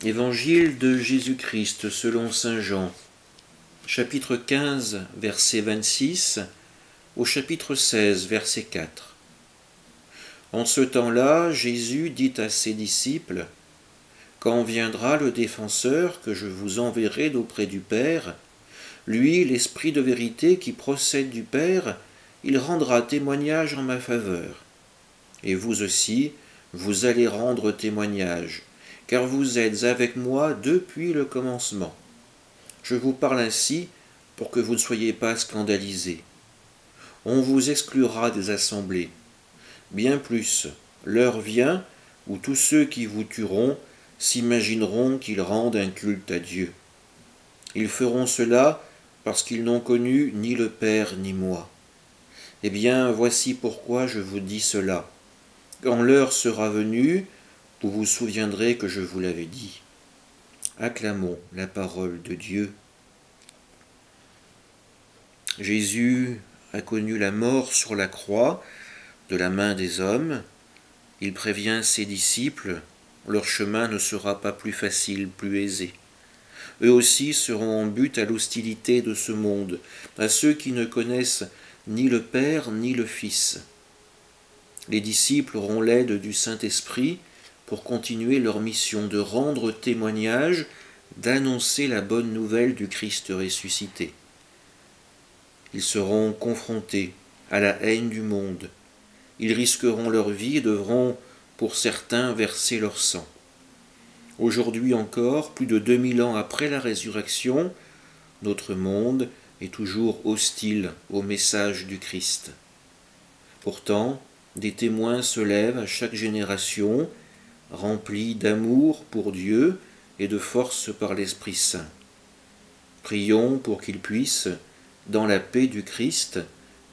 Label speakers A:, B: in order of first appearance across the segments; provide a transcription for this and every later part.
A: Évangile de Jésus-Christ selon saint Jean, chapitre 15, verset 26, au chapitre 16, verset 4. En ce temps-là, Jésus dit à ses disciples, « Quand viendra le défenseur que je vous enverrai d'auprès du Père, lui, l'Esprit de vérité qui procède du Père, il rendra témoignage en ma faveur. Et vous aussi, vous allez rendre témoignage, car vous êtes avec moi depuis le commencement. Je vous parle ainsi pour que vous ne soyez pas scandalisés. On vous exclura des assemblées. Bien plus, l'heure vient où tous ceux qui vous tueront s'imagineront qu'ils rendent un culte à Dieu. Ils feront cela parce qu'ils n'ont connu ni le Père ni moi. Eh bien, voici pourquoi je vous dis cela. Quand l'heure sera venue, vous vous souviendrez que je vous l'avais dit. Acclamons la parole de Dieu. Jésus a connu la mort sur la croix de la main des hommes. Il prévient ses disciples, leur chemin ne sera pas plus facile, plus aisé. Eux aussi seront en but à l'hostilité de ce monde, à ceux qui ne connaissent ni le Père ni le Fils. Les disciples auront l'aide du Saint-Esprit pour continuer leur mission de rendre témoignage, d'annoncer la bonne nouvelle du Christ ressuscité. Ils seront confrontés à la haine du monde. Ils risqueront leur vie et devront, pour certains, verser leur sang. Aujourd'hui encore, plus de 2000 ans après la résurrection, notre monde est toujours hostile au message du Christ. Pourtant, des témoins se lèvent à chaque génération, remplis d'amour pour Dieu et de force par l'Esprit Saint. Prions pour qu'ils puissent, dans la paix du Christ,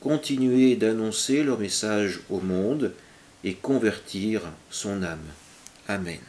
A: continuer d'annoncer leur message au monde et convertir son âme. Amen.